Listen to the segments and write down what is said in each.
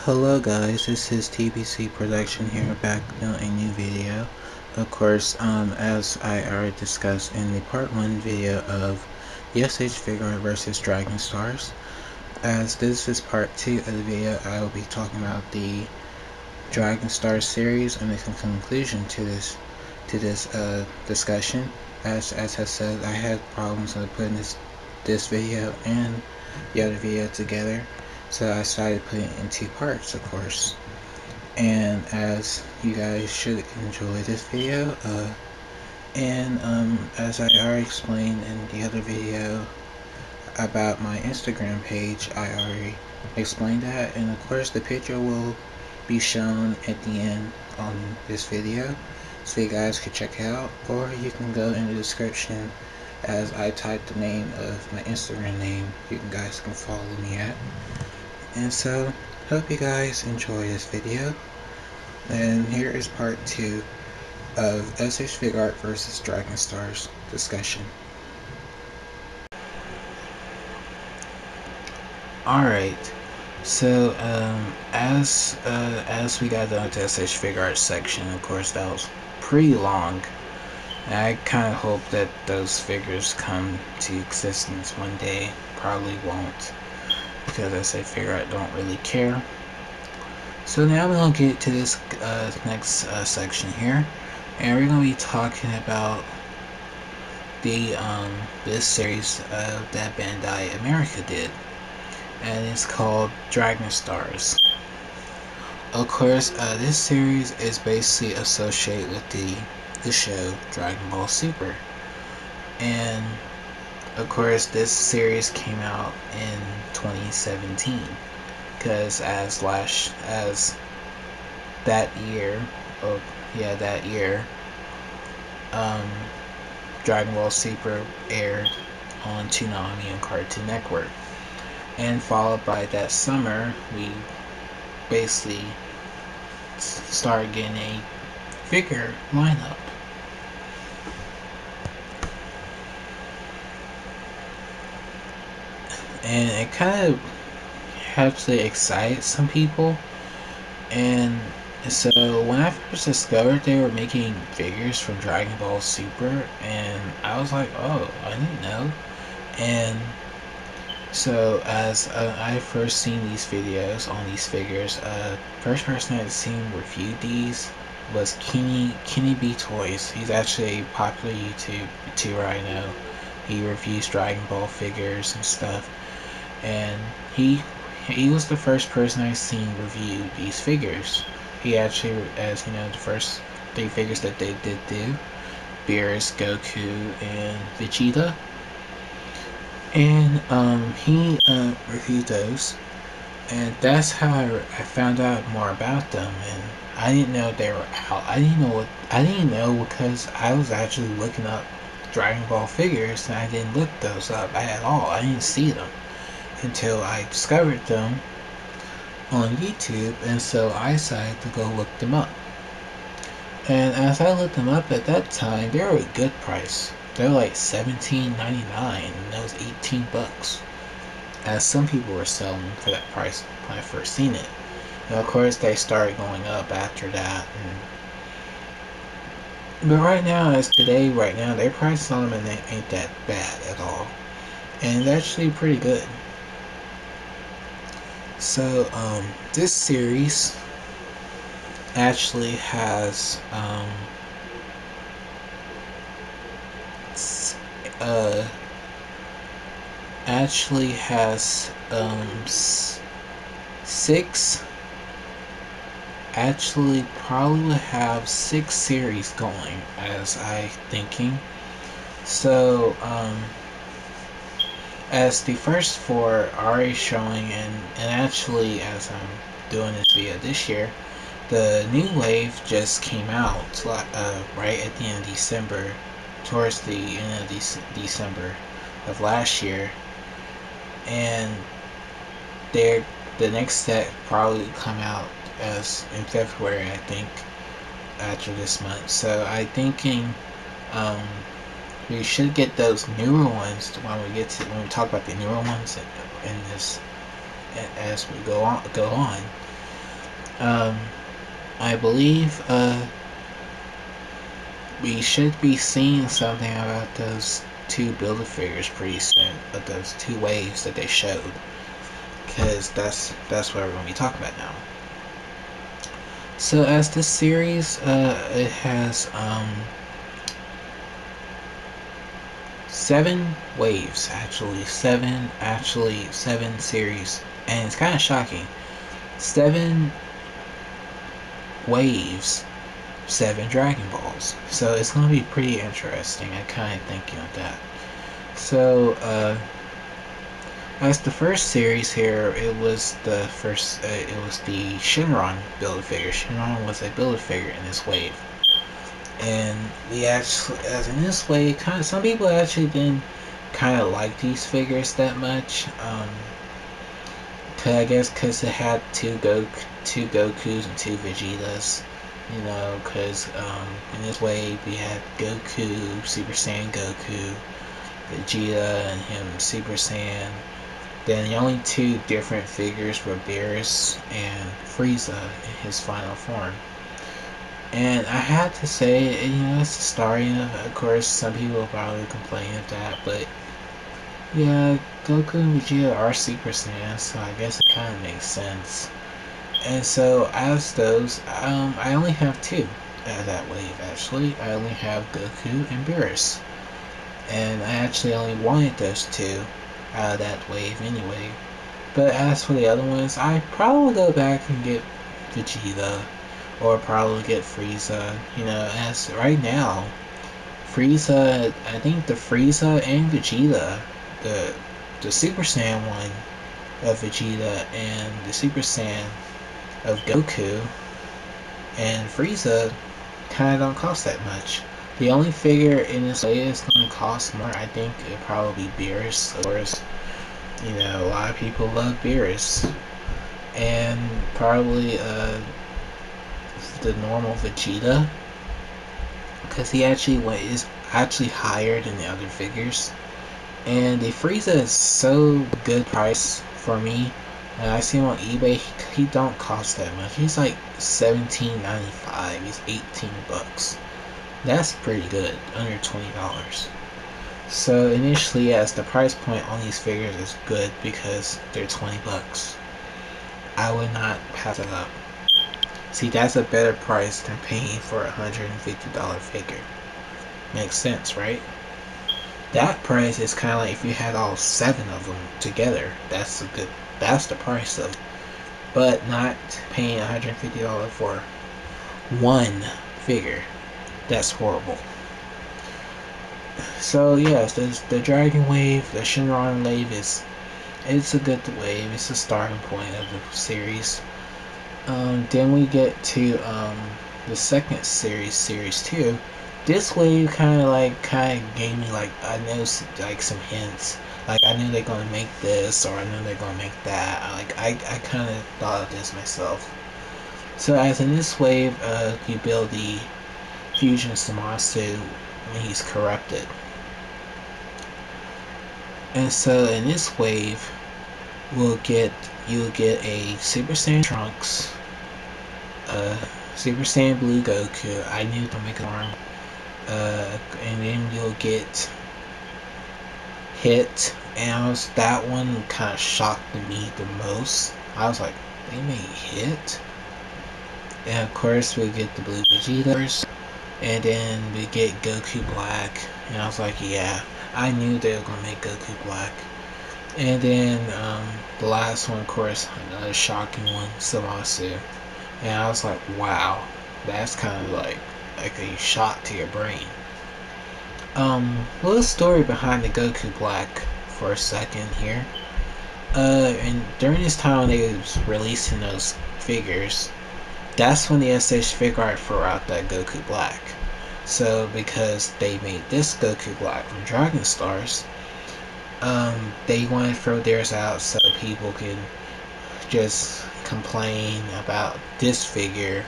Hello guys, this is TBC Production here, back on a new video. Of course, as I already discussed in the part 1 video of the SH Figuarts versus Dragon Stars, as this is part 2 of the video, I will be talking about the Dragon Stars series and the conclusion to this discussion. As I said, I had problems with putting this video and the other video together. So I decided to put it in 2 parts, of course. And as you guys should enjoy this video, as I already explained in the other video about my Instagram page, I already explained that, and of course the picture will be shown at the end on this video, so you guys can check it out, or you can go in the description as I type the name of my Instagram name. You guys can follow me at. And so, hope you guys enjoy this video. And here is part 2 of SH Figuarts versus Dragon Stars discussion. Alright, so as we got done with the SH Figuarts section, of course that was pretty long. And I kind of hope that those figures come to existence one day. Probably won't, because as I figure I don't really care. So now we're going to get to this next section here, and we're going to be talking about the this series that Bandai America did, and it's called Dragon Stars. Of course, this series is basically associated with the show Dragon Ball Super, and of course this series came out in 2017, because as that year Dragon Ball Super aired on Toonami and Cartoon Network, and followed by that summer we basically started getting a figure lineup. And it kind of actually excited some people. And so when I first discovered they were making figures from Dragon Ball Super, and I was like, oh, I didn't know. And so as I first seen these videos on these figures, first person I'd seen review these was Kenny B Toys. He's actually a popular YouTuber I know. He reviews Dragon Ball figures and stuff, and he was the first person I seen review these figures. He actually, as you know, the first 3 figures that they did do, Beerus, Goku, and Vegeta, and he reviewed those, and that's how I found out more about them. And I didn't know they were out. I didn't know because I was actually looking up Dragon Ball figures, and I didn't look those up at all. I didn't see them until I discovered them on YouTube, and so I decided to go look them up. And as I looked them up at that time, they were a good price. They were like $17.99, and that was $18, as some people were selling for that price when I first seen it. And of course they started going up after that, but right now, their prices on them ain't that bad at all, and it's actually pretty good. So this series actually has probably will have 6 series going, as I thinking. So as the first 4 are already showing, and actually as I'm doing this video this year, the new wave just came out right at the end of December, towards the end of December of last year, and they're the next set probably come out as in February, I think, after this month. So I'm thinking um, we should get those newer ones when we talk about the newer ones in this as we go on. Um, I believe we should be seeing something about those two Build-A-Figures pretty soon, of those two waves that they showed, because that's what we're going to be talking about now. So as this series, it has 7 waves, seven series, and it's kind of shocking. 7 waves, 7 Dragon Balls. So it's going to be pretty interesting. I kind of thinking of that. So as the first series here, it was the Shenron Build-A-Figure. Shenron was a Build-A-Figure in this wave. And we actually, as in this way, kind of some people actually didn't kind of like these figures that much. I guess because it had two Gokus and 2 Vegetas. You know, because in this way we had Goku, Super Saiyan Goku, Vegeta, and him Super Saiyan. Then the only 2 different figures were Beerus and Frieza in his final form. And I had to say, you know, it's the starting of course, some people will probably complain of that, but yeah, Goku and Vegeta are Super Saiyan, so I guess it kind of makes sense. And so, as those, I only have 2 out of that wave, actually. I only have Goku and Beerus. And I actually only wanted those 2 out of that wave anyway. But as for the other ones, I probably go back and get Vegeta, or probably get Frieza. You know, as right now, Frieza, I think the Frieza and Vegeta, the Super Saiyan one of Vegeta and the Super Saiyan of Goku and Frieza kind of don't cost that much. The only figure in this way is going to cost more, I think it'd probably be Beerus. Of course, you know, a lot of people love Beerus. And probably the normal Vegeta, because he is actually higher than the other figures. And the Frieza is so good price for me. And I see him on eBay. He don't cost that much. He's like $17.95. He's $18. That's pretty good, under $20. So initially, yes, the price point on these figures is good because they're $20. I would not pass it up. See, that's a better price than paying for a $150 figure. Makes sense, right? That price is kind of like if you had all 7 of them together. That's the price of it. But not paying $150 for one figure. That's horrible. So yes, the Dragon Wave, the Shenron Wave it's a good wave. It's a starting point of the series. Then we get to the second series, Series 2. This wave kind of gave me I know some hints. Like I knew they're gonna make this, or I knew they're gonna make that. I kind of thought of this myself. So as in this wave, you build the Fusion Zamasu when he's corrupted. And so in this wave, you'll get a Super Saiyan Trunks, Super Saiyan Blue Goku. I knew to make an arm. And then you'll get Hit, and that one kind of shocked me the most. I was like, they made Hit? And of course we get the Blue Vegeta, and then we get Goku Black, and I was like, yeah, I knew they were gonna make Goku Black. And then the last one, of course, another shocking one, Zamasu, and I was like, wow, that's kind of like a shot to your brain. Little story behind the Goku Black for a second here. And during this time when they was releasing those figures, that's when the SH Figuart threw out that Goku Black. So because they made this Goku Black from Dragon Stars, they want to throw theirs out so people can just complain about this figure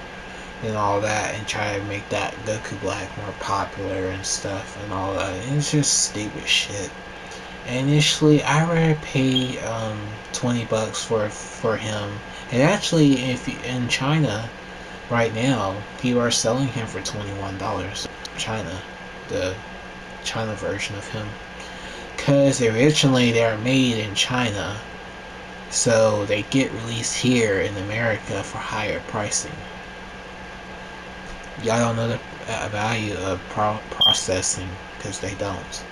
and all that and try to make that Goku Black more popular and stuff and all that. And it's just stupid shit. Initially, I rather pay $20 for him. And actually, if you, in China right now, people are selling him for $21. China, the China version of him, because originally they are made in China, so they get released here in America for higher pricing. Y'all don't know the value of processing because they don't.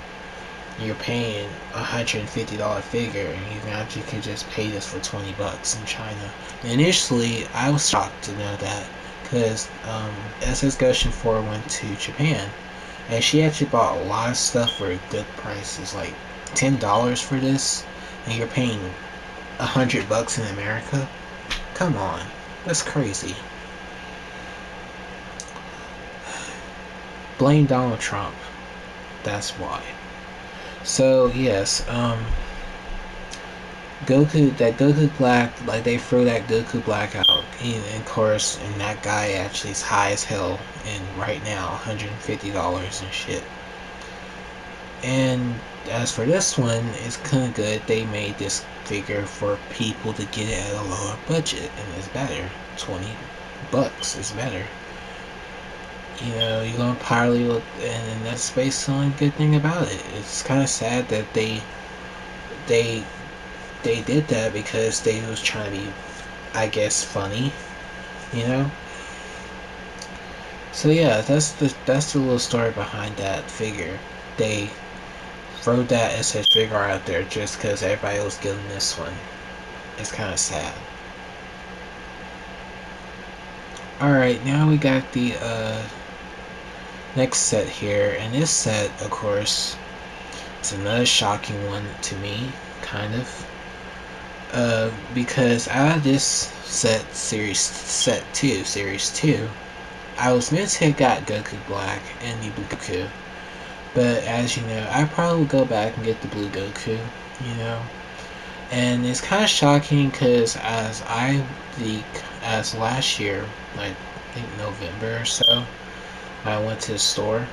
You're paying $150 figure and you actually can just pay this for $20 in China. Initially, I was shocked to know that because SS Goshen 4 went to Japan and she actually bought a lot of stuff for good prices, like $10 for this, and you're paying $100 in America. Come on, that's crazy. Blame Donald Trump. That's why. So yes, Goku Black, like they threw that Goku Black out, and of course, and that guy actually is high as hell, and right now, $150 and shit. And as for this one, it's kind of good. They made this figure for people to get it at a lower budget, and it's better. $20 is better. You know, you're gonna probably look, and that's based on a good thing about it. It's kind of sad that they did that because they was trying to be, I guess, funny, you know. So yeah, that's the little story behind that figure. They throw that SS figure out there just because everybody was getting this one. It's kind of sad. All right, now we got the next set here, and this set, of course, is another shocking one to me, kind of. Because out of this set 2, I was meant to have got Goku Black and the Blue Goku, but as you know, I probably will go back and get the Blue Goku, you know. And it's kind of shocking because as last year, like I think November or so, I went to the store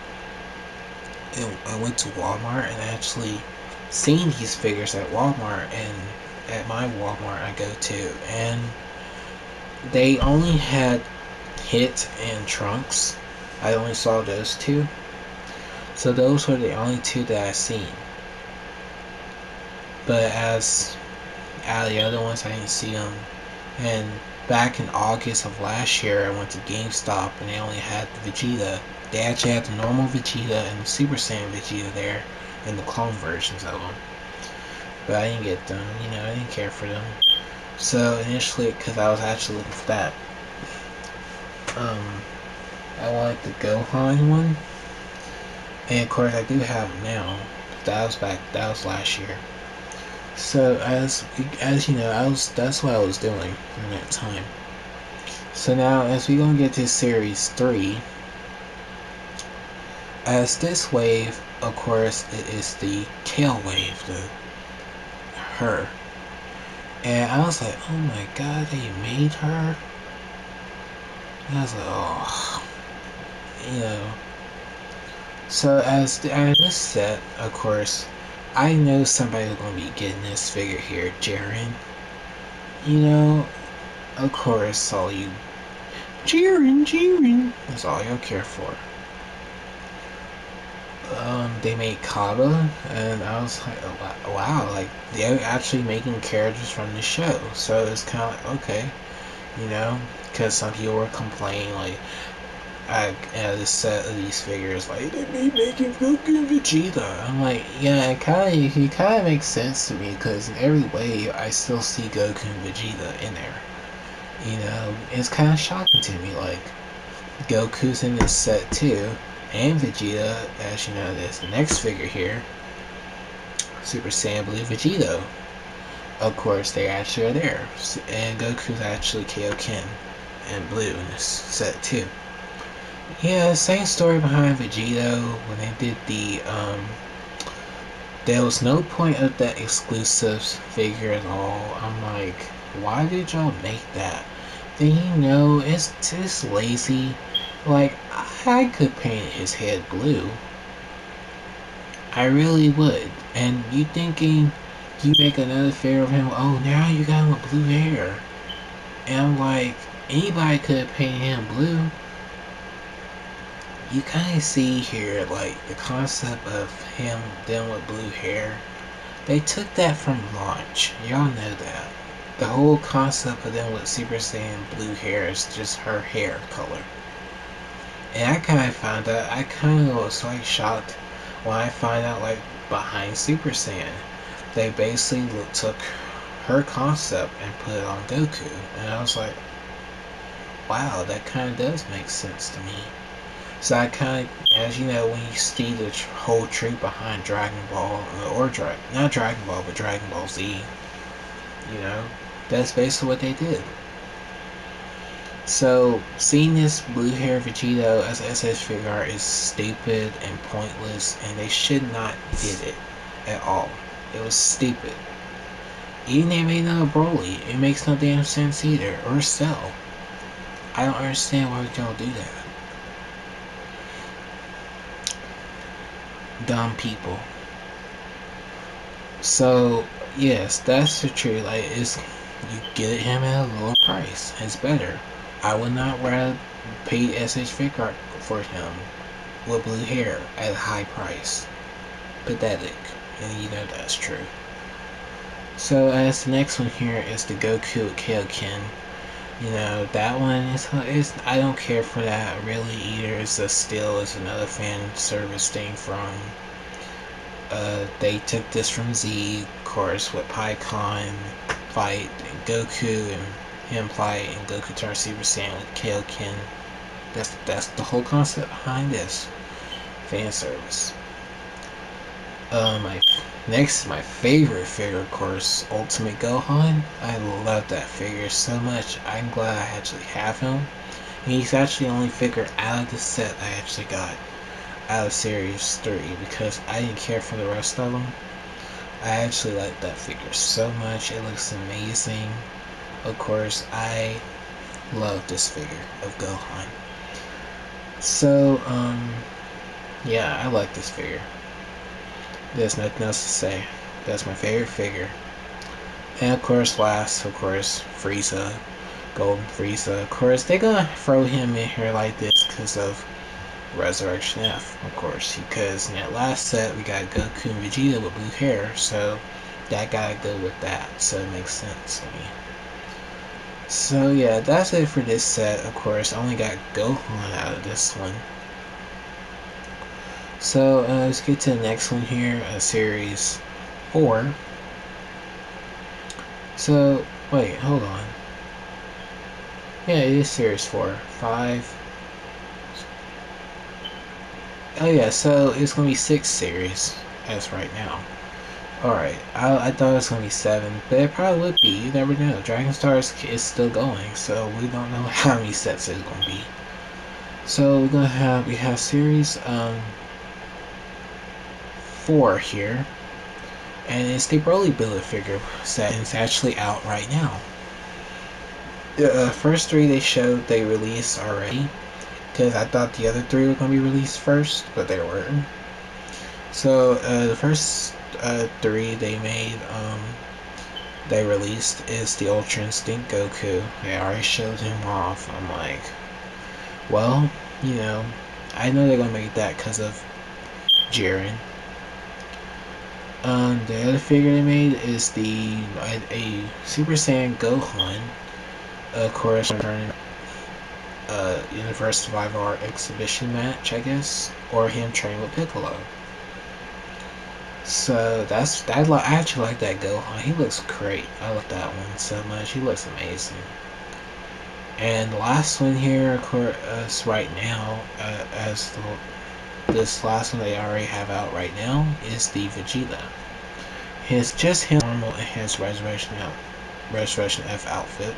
and I went to Walmart and actually seen these figures at Walmart, and at my Walmart I go to, and they only had Hit and Trunks. I only saw those two, so those were the only two that I seen. But as out of the other ones, I didn't see them. And back in August of last year, I went to GameStop and they only had the Vegeta. They actually had the normal Vegeta and the Super Saiyan Vegeta there, and the clone versions of them. But I didn't get them, you know, I didn't care for them. So initially, because I was actually looking for that, I wanted the Gohan one, and of course I do have them now. That was last year. So as you know, that's what I was doing in that time. So now as we gonna get to Series 3, as this wave, of course, it is the tail wave, her. And I was like, oh my god, they made her? And I was like, oh, you know. So as this set, of course, I know somebody who's gonna be getting this figure here, Jaren. You know, of course, all you Jaren, that's all y'all care for. They made Kaba, and I was like, oh, wow, like they're actually making characters from the show. So it's kind of like, okay, you know, because some people were complaining like, the set of these figures, like they be making Goku and Vegeta. I'm like, yeah, it kind of makes sense to me because in every way I still see Goku and Vegeta in there. You know, it's kind of shocking to me, like Goku's in this set too. And Vegeta, as you know, there's the next figure here, Super Saiyan Blue Vegito. Of course, they actually are there, and Goku's actually Kaioken and Blue in this set too. Yeah, same story behind Vegito when they did the there was no point of that exclusive figure at all. I'm like, why did y'all make that? Then it's just lazy. Like, I could paint his head blue. I really would. And you thinking you make another figure of him, oh, now you got him with blue hair. And I'm like, anybody could have painted him blue. You kind of see here, like, the concept of him dealing with blue hair. They took that from Launch. Y'all know that. The whole concept of them with Super Saiyan blue hair is just her hair color. And I kind of found out, I kind of was like shocked when I find out, like, behind Super Saiyan, they basically took her concept and put it on Goku. And I was like, wow, that kind of does make sense to me. So I kind of, as you know, when you see the whole tree behind Dragon Ball, or not Dragon Ball, but Dragon Ball Z, that's basically what they did. So seeing this blue hair Vegito as SS figure art is stupid and pointless, and they should not did it at all. It was stupid. Even they made another Broly, it makes no damn sense either, or Cell. I don't understand why y'all do that. Dumb people. So yes, that's the truth. Like, you get him at a lower price. It's better. I would not rather pay SH figure art for him with blue hair at a high price. Pathetic, and you know that's true. So as the next one here is the Goku with Kaioken. That one is I don't care for that really either. It's another fan service thing from they took this from Z, of course, with PyCon fight and Goku and him fight and Goku turns Super Saiyan with Kaioken. That's the whole concept behind this fan service. My favorite figure, of course, Ultimate Gohan. I love that figure so much. I'm glad I actually have him. And he's actually the only figure out of the set I actually got out of Series 3 because I didn't care for the rest of them. I actually like that figure so much. It looks amazing. Of course, I love this figure of Gohan. So, yeah, I like this figure. There's nothing else to say. That's my favorite figure. And of course, Frieza. Golden Frieza. Of course, they're gonna throw him in here like this because of Resurrection F, of course. Because in that last set, we got Goku and Vegeta with blue hair, so that gotta go with that. So it makes sense to me. So yeah, that's it for this set. Of course, I only got Gohan out of this one. So let's get to the next one here, Series 4. So, wait, hold on. Yeah, it is Series 4. 5. Oh yeah, so it's going to be 6 series as right now. Alright, I thought it was going to be 7, but it probably would be. You never know. Dragon Stars is still going, so we don't know how many sets it's going to be. So we have Series 4 here, and it's the Broly Build-A-Figure set, and it's actually out right now. The first 3 they released already, because I thought the other 3 were going to be released first, but they weren't. So the first 3 they released is the Ultra Instinct Goku. They already showed him off. I'm like, well, I know they're going to make that because of Jiren. The other figure they made is a Super Saiyan Gohan, of course, returning Universe Survival Art exhibition match, I guess, or him training with Piccolo. So I actually like that Gohan. He looks great. I love that one so much. He looks amazing. And the last one here, of course, right now, this last one they already have out right now is the Vegeta. It's just him normal in his Resurrection F outfit.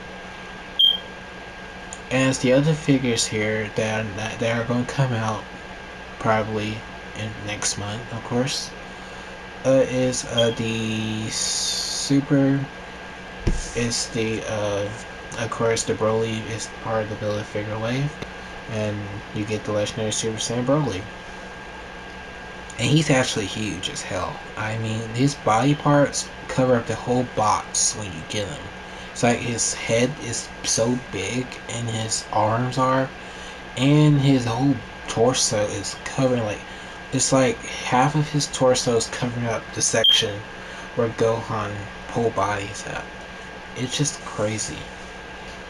As the other figures here that are going to come out probably in next month, of course, is the super is the of course the Broly is part of the Build a Figure wave, and you get the legendary Super Saiyan Broly. And he's actually huge as hell. I mean, his body parts cover up the whole box when you get him. It's like his head is so big, and his arms are, and his whole torso is covering, like, it's like half of his torso is covering up the section where Gohan whole body is at. It's just crazy.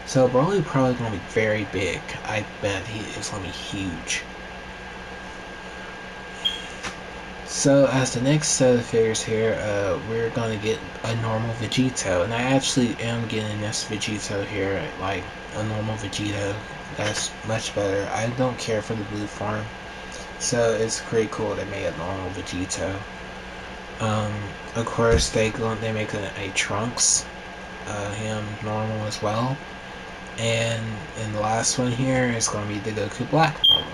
So Broly probably gonna be very big. I bet he is gonna be huge. So as the next set of figures here, we're gonna get a normal Vegito, and I actually am getting this Vegito here, like a normal Vegito. That's much better. I don't care for the blue form, so it's pretty cool they made a normal Vegito. Of course they make a Trunks, him normal as well, and in the last one here is gonna be the Goku Black normal.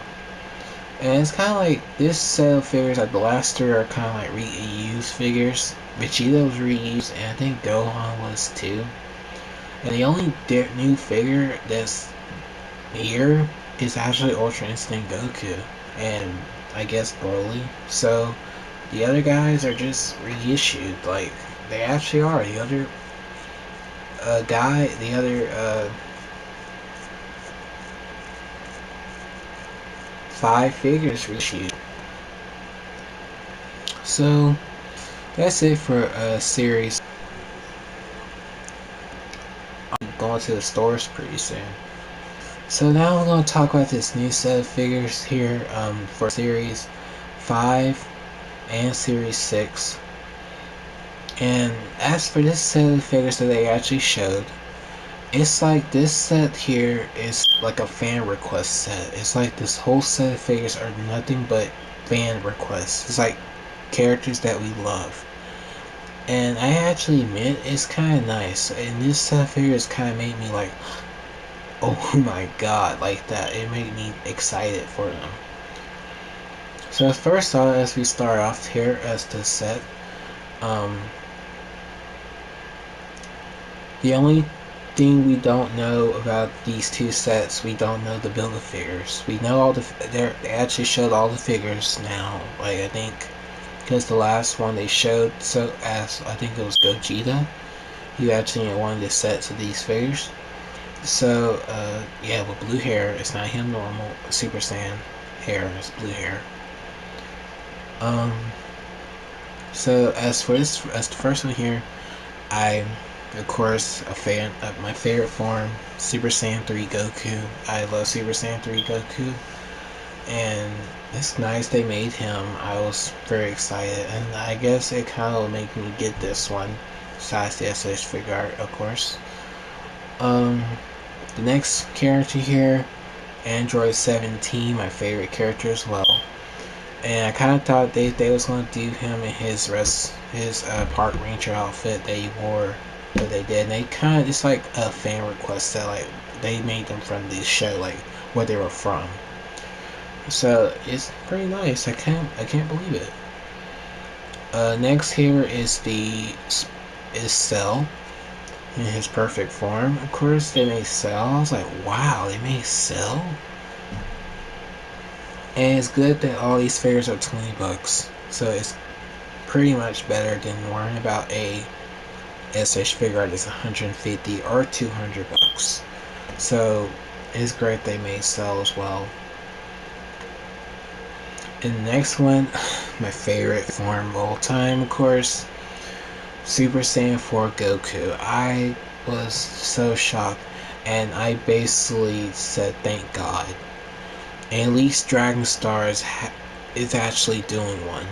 And it's kind of like this set of figures, like the last three, are kind of like reused figures. Vegeta was reused, and I think Gohan was too. And the only new figure that's here is actually Ultra Instinct Goku, and I guess Broly. So the other guys are just reissued. Like they actually are. The other the other 5 figures reissued. So that's it for series. I'm going to the stores pretty soon. So now we're going to talk about this new set of figures here for series 5 and series 6. And as for this set of figures that they actually showed, it's like this set here is like a fan request set. It's like this whole set of figures are nothing but fan requests. It's like characters that we love. And I actually admit it's kind of nice. And this set of figures kind of made me like, oh my god, like that. It made me excited for them. So first off, as we start off here as the set, the only thing we don't know about these two sets, we don't know the Build-A-Figures. We know all they actually showed all the figures now. Like I think, because the last one they showed, so as I think it was Gogeta, he actually in one of the sets of these figures. So yeah, with blue hair, it's not him normal Super Saiyan hair, it's blue hair. So as for this, as the first one here, I'm of course a fan of my favorite form, Super Saiyan 3 Goku. I love Super Saiyan 3 Goku, and it's nice they made him. I was very excited, and I guess it kind of made me get this one, besides the SH Figuart, of course. The next character here, Android 17, my favorite character as well. And I kind of thought they was going to do him in his park ranger outfit that he wore, but they did. And they kind of, it's like a fan request that like they made them from this show, like where they were from. So it's pretty nice. I can't believe it. Next here is Cell in his perfect form. Of course, they made Cell. I was like, wow, they made Cell. And it's good that all these figures are $20, so it's pretty much better than worrying about a SH Figuart that's 150 or $200. So it's great they made Cell as well. And the next one, my favorite form of all time, of course, Super Saiyan 4 Goku. I was so shocked, and I basically said thank God. And at least Dragon Stars is actually doing one.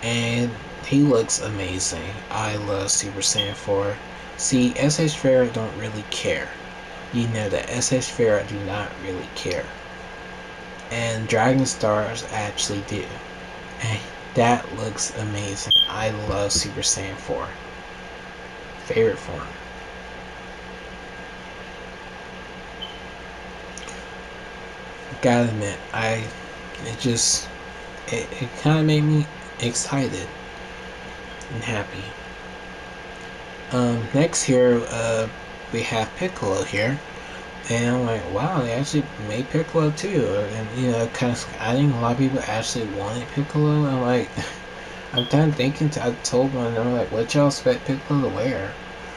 And he looks amazing. I love Super Saiyan 4. See, SH Figuart don't really care. You know that SH Figuart do not really care. And Dragon Stars actually do. And that looks amazing. I love Super Saiyan 4. Favorite form. gotta admit, it kind of made me excited and happy. Next here, we have Piccolo here. And I'm like, wow, they actually made Piccolo too. And, you know, kind of, I think a lot of people actually wanted Piccolo. I'm like, I'm kind of thinking, I told them, and I'm like, what y'all expect Piccolo to wear?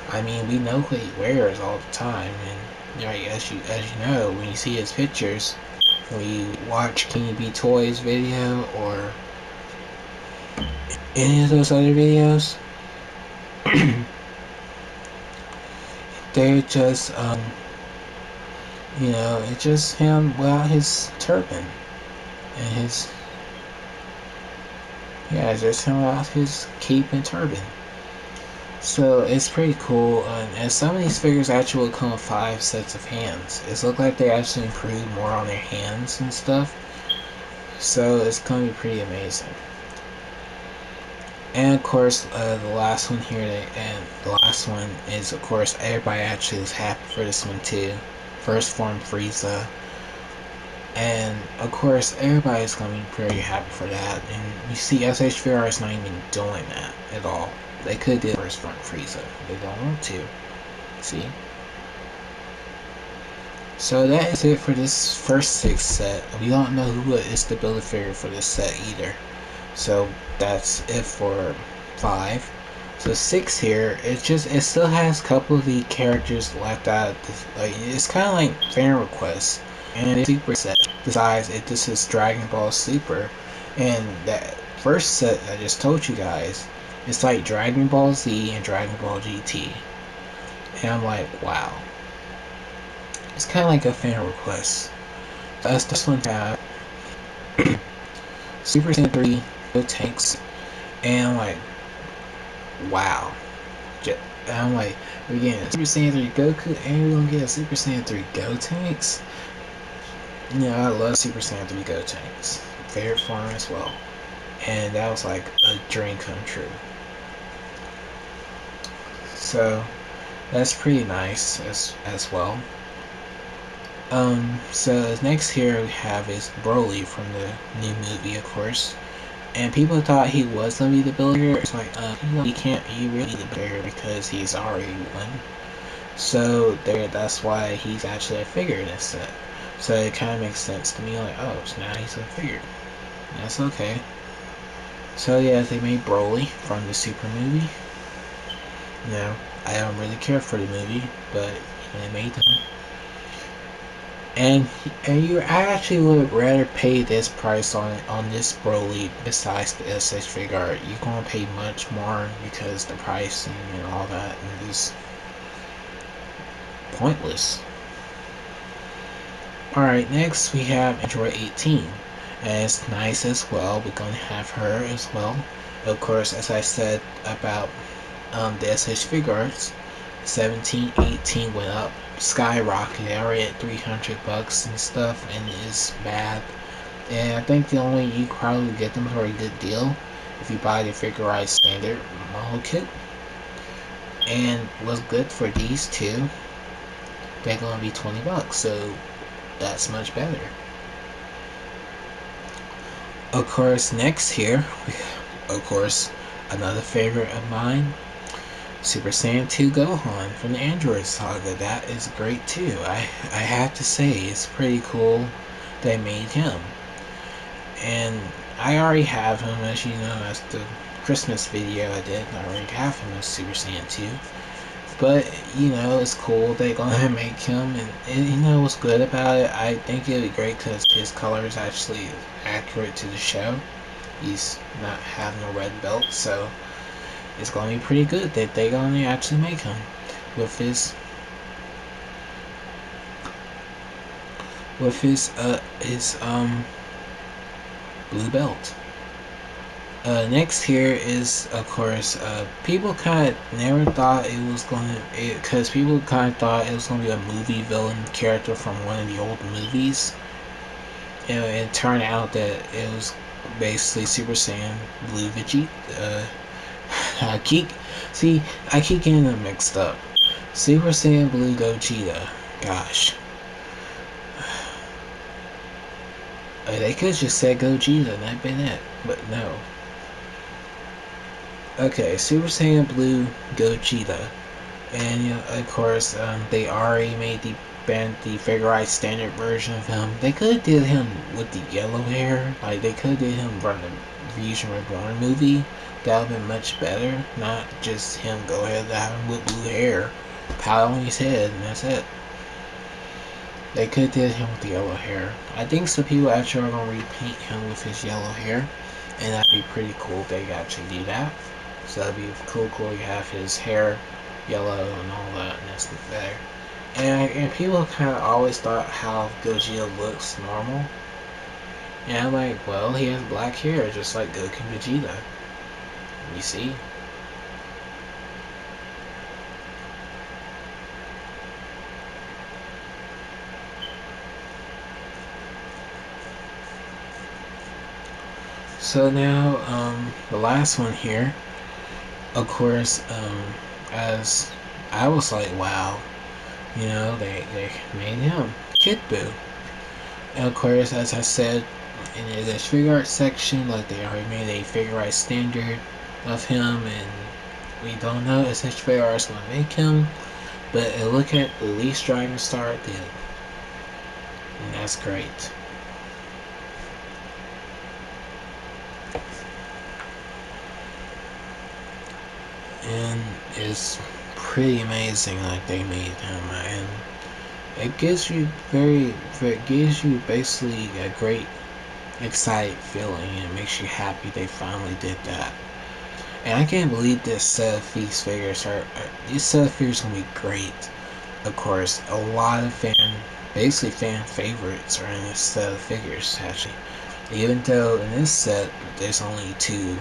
I mean, we know what he wears all the time. And, right, as you know, when you see his pictures, when you watch Can You Be Toys video or any of those other videos, they're just, you know, it's just him without his turban and his, yeah, it's just him without his cape and turban. So it's pretty cool, and some of these figures actually will come with 5 sets of hands. It's looked like they actually improved more on their hands and stuff, so it's gonna be pretty amazing. And of course, the last one here, and the last one is, of course, everybody actually was happy for this one too. First form Frieza. And of course, everybody's gonna be pretty happy for that. And you see, SH Figuarts not even doing that at all. They could do first front Frieza. They don't want to. See? So that is it for this first 6 set. We don't know who is the build a figure for this set either. So that's it for 5. So 6 here, it still has a couple of the characters left out. Like, it's kind of like fan requests. And the Super set decides if this is Dragon Ball Super. And that first set I just told you guys, it's like Dragon Ball Z and Dragon Ball GT. And I'm like, wow. It's kind of like a fan request. That's this one tab. Super Saiyan 3 no tanks. And I'm like, wow. And I'm like, we're getting a Super Saiyan 3 Goku and we're gonna get a Super Saiyan 3 Gotenks. You know, I love Super Saiyan 3 Gotenks. Favorite form as well. And that was like a dream come true. So that's pretty nice as well. So next here we have is Broly from the new movie, of course. And people thought he was gonna be the builder. It's like, he can't be really the builder because he's already one. So that's why he's actually a figure in this set. So it kind of makes sense to me, like, oh, so now he's a figure. That's okay. So yeah, they made Broly from the Super movie. You know, I don't really care for the movie, but they made them. And I actually would rather pay this price on this Broly besides the SH figure. You're gonna pay much more because the pricing and all that is pointless. Alright, next we have Android 18. And it's nice as well. We're gonna have her as well. Of course, as I said about the SH Figuarts, 17, 18 went up, skyrocketed, already at $300 and stuff, and it's bad. And I think the only you probably get them for a good deal if you buy the Figuarts standard model kit. And what's good for these two, they're gonna be $20, so that's much better. Of course, next here, of course, another favorite of mine, Super Saiyan 2 Gohan from the Android Saga. That is great too. I have to say, it's pretty cool they made him. And I already have him, as you know, as the Christmas video I did. I already have him as Super Saiyan 2. But, you know, it's cool they're gonna make him, and you know what's good about it? I think it'll be great because his color is actually accurate to the show. He's not having a red belt, so it's gonna be pretty good that they're gonna actually make him with his blue belt. Next here is, of course, people kind of never thought it was gonna, because people kind of thought it was gonna be a movie villain character from one of the old movies. And it turned out that it was basically Super Saiyan Blue Vegeta. I keep getting them mixed up. Super Saiyan Blue Gogeta. Gosh. They could just said Gogeta and that'd been it, but no. Okay, Super Saiyan Blue Gogeta, and of course, they already made the Figuarts standard version of him. They could have did him with the yellow hair, like they could have did him from the Fusion Reborn movie. That would have been much better. Not just him go ahead and have him with blue hair, powder on his head, and that's it. They could have did him with the yellow hair. I think some people actually are gonna repaint him with his yellow hair, and that'd be pretty cool if they actually do that. So that'd be cool. You have his hair yellow and all that, and that's there. And people kind of always thought how Gogeta looks normal. And I'm like, well, he has black hair just like Goku and Vegeta. You see? So now, the last one here, of course, as I was like, wow, they made him Kid Buu. And of course, as I said, in the Figuarts section, like they already made a Figuarts standard of him, and we don't know if such Figuarts gonna make him, but look at the least Dragon Star did, and that's great. And it's pretty amazing like they made him, and it gives you basically a great excited feeling, and it makes you happy they finally did that. And I can't believe this set of these figures these set of figures gonna be great. Of course, a lot of basically fan favorites are in this set of figures actually. Even though in this set there's only two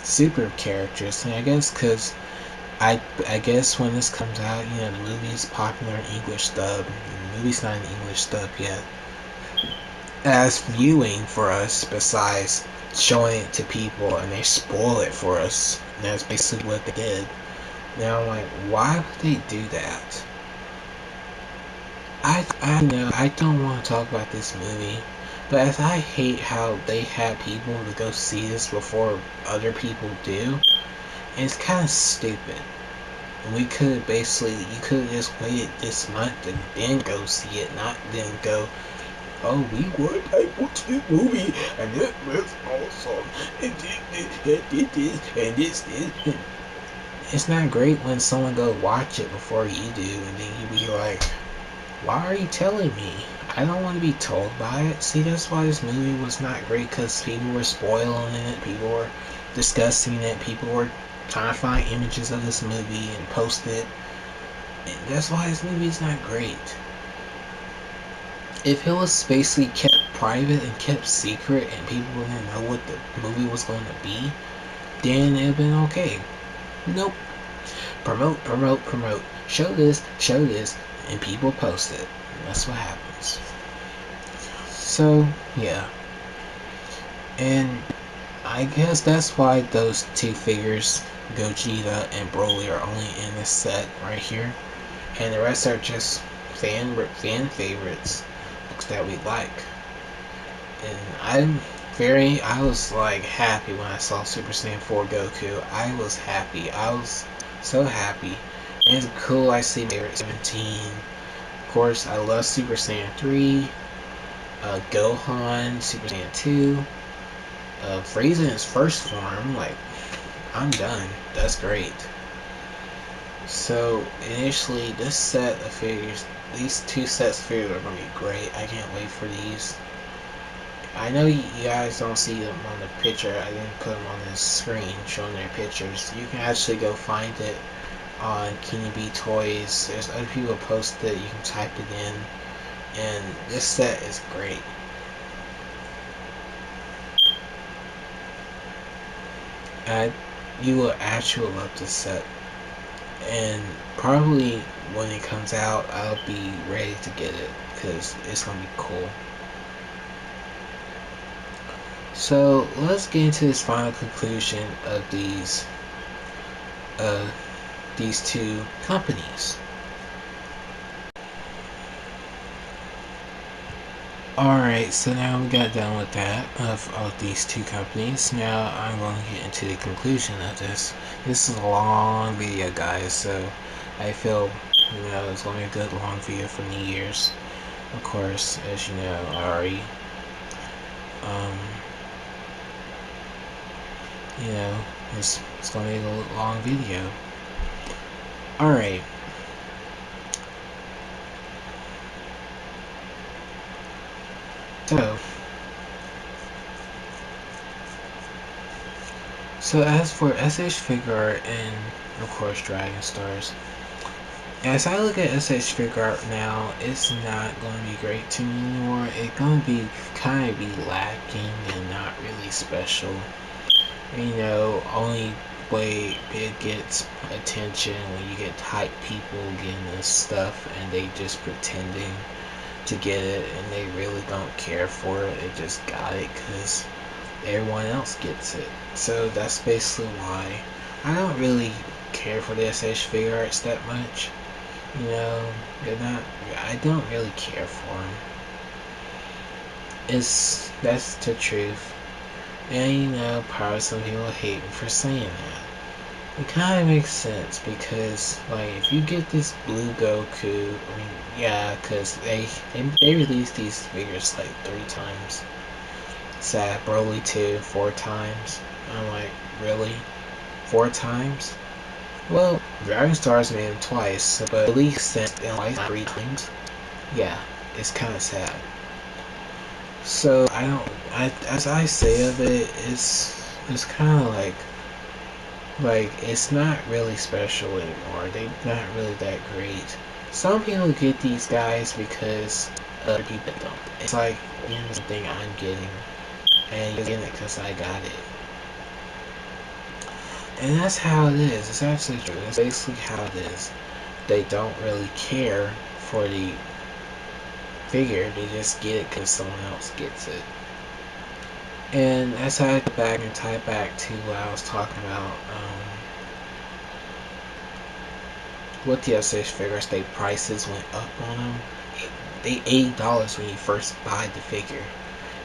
super characters, and I guess because I guess when this comes out, the movie's popular in English dub. The movie's not in English dub yet. As viewing for us, besides showing it to people, and they spoil it for us. And that's basically what they did. Now I'm like, why would they do that? I don't want to talk about this movie, but as I hate how they have people to go see this before other people do, and it's kind of stupid. You could have just waited this month and then go see it, not then go, oh, I watched this movie, and it was awesome, and did this, and this. It's not great when someone go watch it before you do, and then you be like, why are you telling me? I don't want to be told by it. See, that's why this movie was not great, because people were spoiling it, people were discussing it, people were trying to find images of this movie and post it. And that's why this movie is not great. If it was basically kept private and kept secret and people didn't know what the movie was going to be, then it'd been okay. Nope. Promote. Show this, and people post it. And that's what happens. So, yeah. And I guess that's why those two figures, Gogeta and Broly, are only in this set right here. And the rest are just fan favorites that we like. And I was like happy when I saw Super Saiyan 4 Goku. I was happy. I was so happy. And it's cool I see favorite 17. Of course, I love Super Saiyan 3, Gohan, Super Saiyan 2, Frieza in his first form. Like, I'm done. That's great. So initially, this set of figures, these two sets of figures are going to be great. I can't wait for these. I know you guys don't see them on the picture. I didn't put them on the screen showing their pictures. You can actually go find it on Kenny B Toys. There's other people post it. You can type it in. And this set is great. You will actually love this set. And probably when it comes out, I'll be ready to get it because it's gonna be cool. So let's get into this final conclusion of these two companies. Alright, so now we got done with that of these two companies. Now I'm going to get into the conclusion of this. This is a long video, guys, so I feel, it's going to be a good long video for New Year's. Of course, as you know, I already, you know, it's going to be a long video. Alright. So as for SH Figuart and of course Dragon Stars, as I look at SH Figuart now, it's not going to be great to me anymore. It's going to be kind of be lacking and not really special. Only way it gets attention when you get hype people getting this stuff and they just pretending to get it and they really don't care for it. They just got it because everyone else gets it. So that's basically why I don't really care for the SH Figuarts that much. They're not. I don't really care for them. That's the truth. And probably some people hate me for saying that. It kind of makes sense because, like, if you get this blue Goku, I mean, yeah, because they released these figures like 3 times. Sad, Broly 2, 4 times. I'm like, really? 4 times? Well, Dragon Stars made them twice, but at least sent in like 3 times. Yeah, it's kind of sad. So as I say of it, it's kind of like it's not really special anymore. They're not really that great. Some people get these guys because other people don't. It's like something I'm getting, and you're getting it because I got it. And that's how it is. It's actually true. It's basically how it is. They don't really care for the figure. They just get it because someone else gets it. And that's how I go back and tie back to what I was talking about. With the SH figures, their prices went up on them. They $80 when you first buy the figure.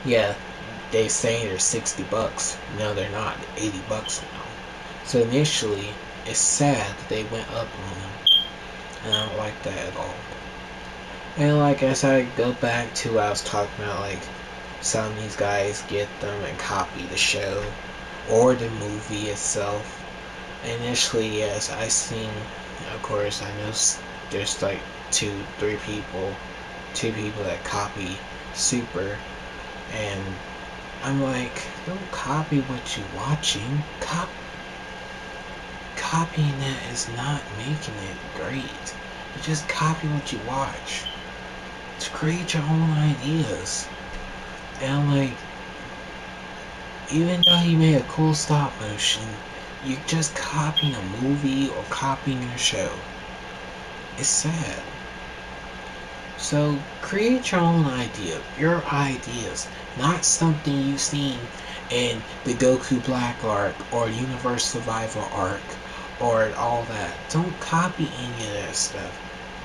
Yeah, they saying they're $60. No, they're not. They're $80 now. So initially, it's sad that they went up on them, and I don't like that at all. And like as I go back to what I was talking about, like some of these guys get them and copy the show or the movie itself. Initially, yes, I seen. Of course, I know there's like 2 people that copy Super, and I'm like, don't copy what you're watching. Copying that is not making it great. You just copy what you watch. To create your own ideas. And I'm like, even though he made a cool stop motion, you're just copying a movie or copying a show. It's sad. So create your own idea, your ideas, not something you've seen in the Goku Black arc or Universe Survival arc or all that. Don't copy any of that stuff.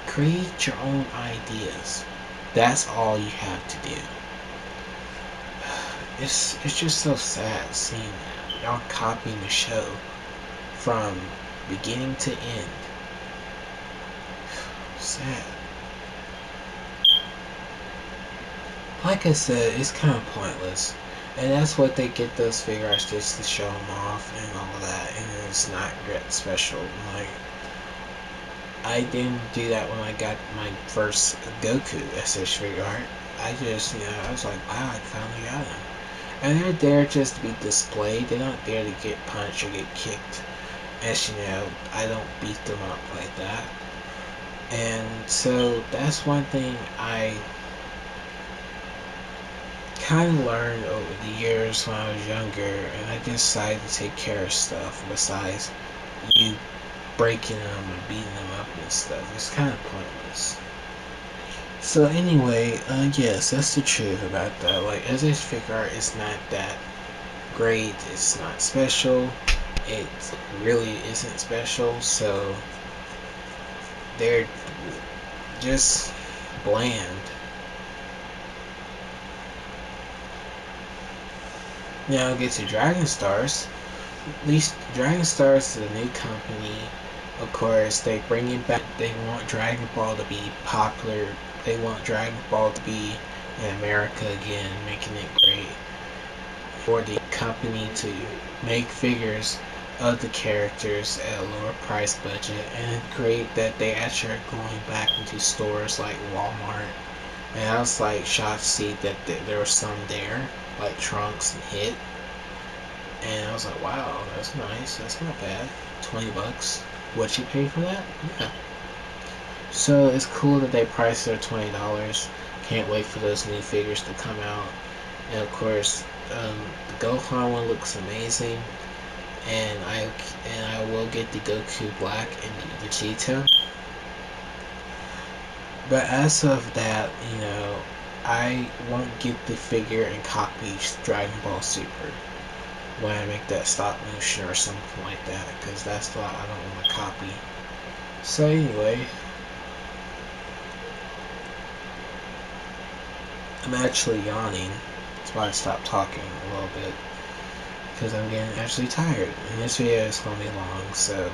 Create your own ideas. That's all you have to do. It's just so sad seeing that. Y'all copying the show from beginning to end. Sad. Like I said, it's kind of pointless. And that's what they get those figures, just to show them off and all that. And it's not that special. Like, I didn't do that when I got my first Goku SH figure art. I just, I was like, wow, I finally got him. And they're there just to be displayed. They're not there to get punched or get kicked. As you know, I don't beat them up like that. And so that's one thing I kind of learned over the years when I was younger, and I decided to take care of stuff besides you breaking them and beating them up and stuff. It's kind of pointless. So anyway, yes, that's the truth about that. Like, SH Figuart is not that great. It's not special. It really isn't special. So they're just bland. Now get to Dragon Stars. At least Dragon Stars is a new company. Of course, they bring it back. They want Dragon Ball to be popular. They want Dragon Ball to be in America again, making it great for the company to make figures of the characters at a lower price budget, and great that they actually are going back into stores like Walmart. And I was like shocked to see that there were some there, like Trunks and Hit. And I was like, wow, that's nice. That's not bad. 20 bucks. What you pay for that? Yeah. So it's cool that they priced their $20. Can't wait for those new figures to come out. And of course, the Gohan one looks amazing. And I will get the Goku Black and the Vegeta. But as of that, I won't get the figure and copy Dragon Ball Super when I make that stop motion or something like that, because that's what I don't want to copy. So anyway, I'm actually yawning. That's why I stopped talking a little bit, because I'm getting actually tired. And this video is going to be long, so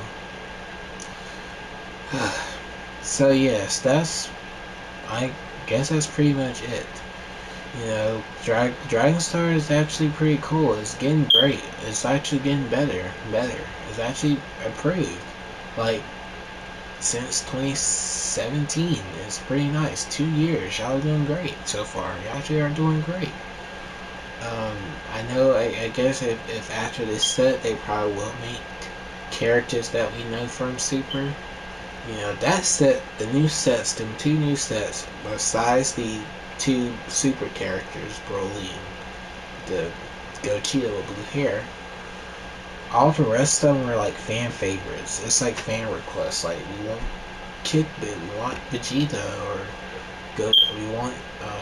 so yes, I guess that's pretty much it. Dragon Star is actually pretty cool. It's getting great. It's actually getting better and better. It's actually improved. Like, since 2017. It's pretty nice. 2 years. Y'all are doing great so far. Y'all actually are doing great. I know, I guess if after this set, they probably will make characters that we know from Super. That set, the new sets, the 2 new sets, besides the 2 super characters, Broly and the Gogeta with blue hair, all the rest of them are like fan favorites. It's like fan requests. Like, we want Kid Buu, we want Vegeta, or we want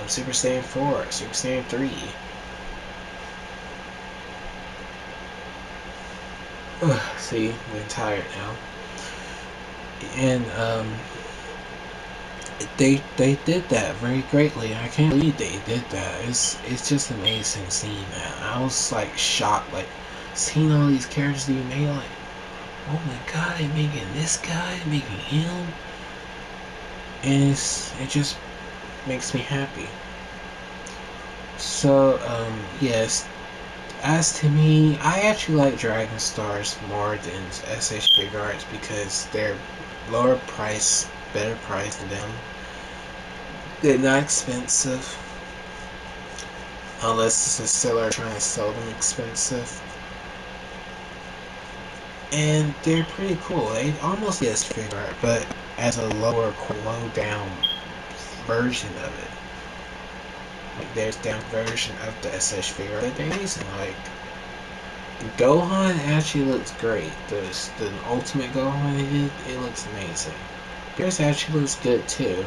Super Saiyan 4, Super Saiyan 3. See, I'm getting tired now. And they did that very greatly. I can't believe they did that. It's just amazing seeing that. I was like shocked, like seeing all these characters being made. Like, oh my god, they're making this guy, making him, and it just makes me happy. So yes. As to me, I actually like Dragon Stars more than SH Figuarts because they're lower price, better price than them. They're not expensive, unless the seller trying to sell them expensive. And they're pretty cool. They almost get Figuart, but as a low down version of it. Like, there's down version of the SH figure. They're amazing. Like, Gohan actually looks great. The ultimate Gohan they did, it looks amazing. Yours actually looks good too.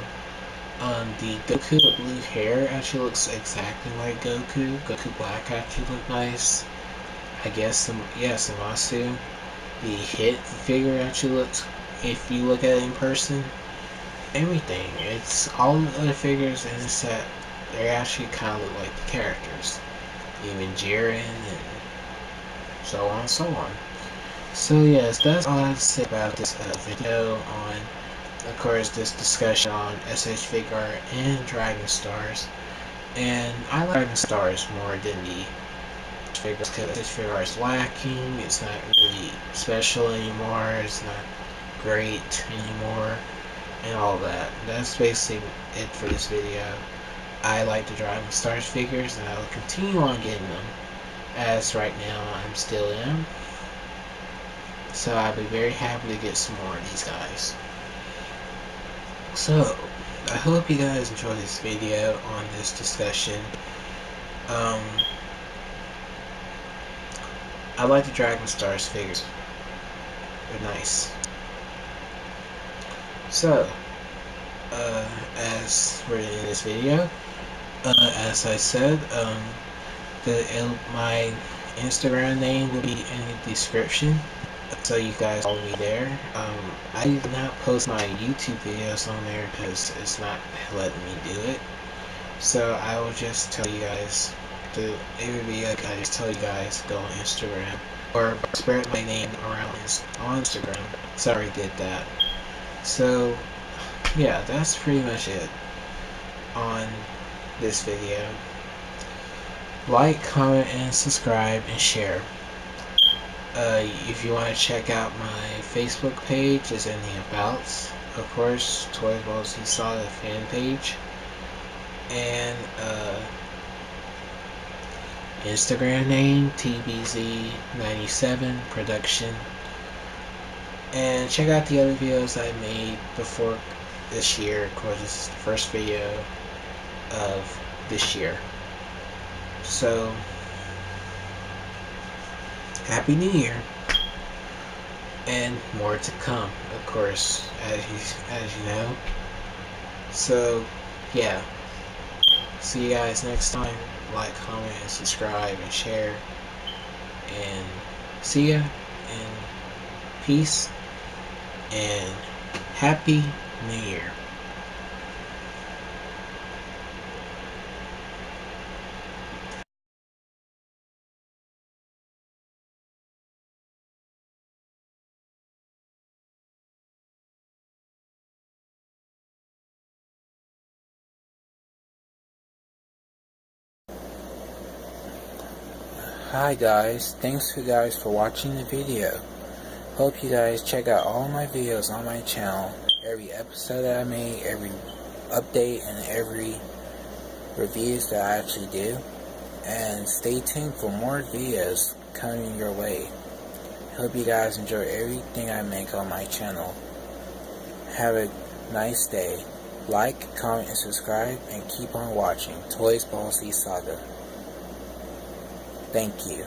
The Goku with blue hair actually looks exactly like Goku. Goku Black actually looked nice. I guess Zamasu. The Hit figure actually looks, if you look at it in person, everything. It's all the other figures in the set. They actually kind of look like the characters. Even Jiren and so on and so on. So yes, that's all I have to say about this video on, of course, this discussion on SH Figuart and Dragon Stars. And I like Dragon Stars more than the figures because SH Figuart is lacking. It's not really special anymore. It's not great anymore, and all that. That's basically it for this video. I like the Dragon Stars figures, and I will continue on getting them, as right now I'm still in. So I'll be very happy to get some more of these guys. So, I hope you guys enjoyed this video on this discussion. I like the Dragon Stars figures. They're nice. So, as we're in this video, as I said, my Instagram name will be in the description, so you guys follow me there. I do not post my YouTube videos on there because it's not letting me do it. So I will just tell you guys would be like I just tell you guys go on Instagram or spread my name around on Instagram. Sorry, did that. So yeah, that's pretty much it on this video. Like, comment, and subscribe, and share. If you want to check out my Facebook page, it's in the Abouts. Of course, Toys Balls You Saw the fan page. And Instagram name, TBZ97 Production. And check out the other videos I made before this year. Of course, this is the first video of this year. So, Happy New Year, and more to come, of course, as you know. So, yeah. See you guys next time. Like, comment, and subscribe, and share. And see ya. And peace. And Happy New Year. Hi guys, thanks you guys for watching the video. Hope you guys check out all my videos on my channel, every episode that I made, every update, and every reviews that I actually do. And stay tuned for more videos coming your way. Hope you guys enjoy everything I make on my channel. Have a nice day. Like, comment, and subscribe, and keep on watching Toys Ball Z Saga. Thank you.